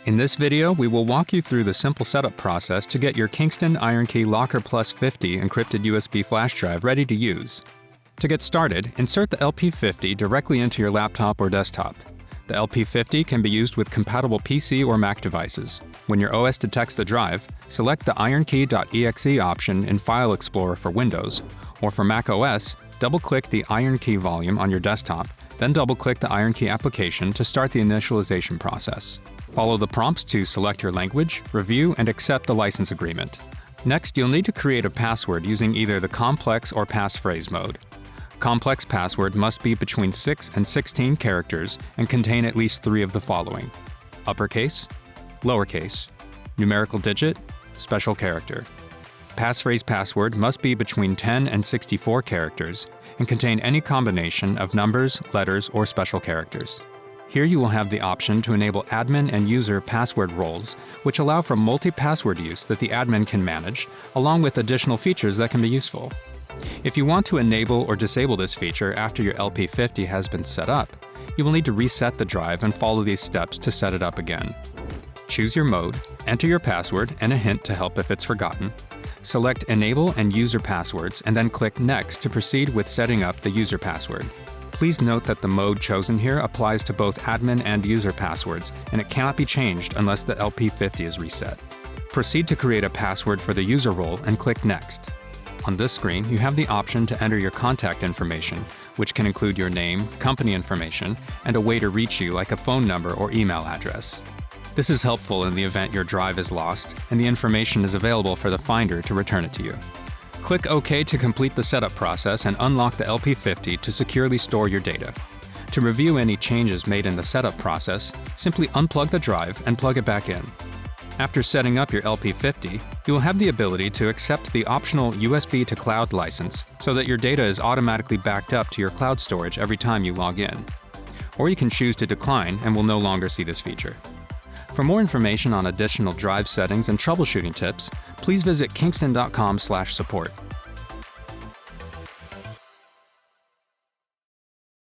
In this video, we will walk you through the simple setup process to get your Kingston IronKey Locker Plus 50 encrypted USB flash drive ready to use. To get started, insert the LP50 directly into your laptop or desktop. The LP50 can be used with compatible PC or Mac devices. When your OS detects the drive, select the IronKey.exe option in File Explorer for Windows, or for Mac OS, double-click the IronKey volume on your desktop, then double-click the IronKey application to start the initialization process. Follow the prompts to select your language, review, and accept the license agreement. Next, you'll need to create a password using either the complex or passphrase mode. Complex password must be between 6 and 16 characters and contain at least 3 of the following: uppercase, lowercase, numerical digit, special character. Passphrase password must be between 10 and 64 characters and contain any combination of numbers, letters, or special characters. Here you will have the option to enable admin and user password roles, which allow for multi-password use that the admin can manage, along with additional features that can be useful. If you want to enable or disable this feature after your LP50 has been set up, you will need to reset the drive and follow these steps to set it up again. Choose your mode, enter your password and a hint to help if it's forgotten. Select Enable and User Passwords and then click Next to proceed with setting up the user password. Please note that the mode chosen here applies to both admin and user passwords, and it cannot be changed unless the LP50 is reset. Proceed to create a password for the user role and click Next. On this screen, you have the option to enter your contact information, which can include your name, company information, and a way to reach you like a phone number or email address. This is helpful in the event your drive is lost and the information is available for the finder to return it to you. Click OK to complete the setup process and unlock the LP50 to securely store your data. To review any changes made in the setup process, simply unplug the drive and plug it back in. After setting up your LP50, you will have the ability to accept the optional USB to cloud license so that your data is automatically backed up to your cloud storage every time you log in. Or you can choose to decline and will no longer see this feature. For more information on additional drive settings and troubleshooting tips, please visit kingston.com/support.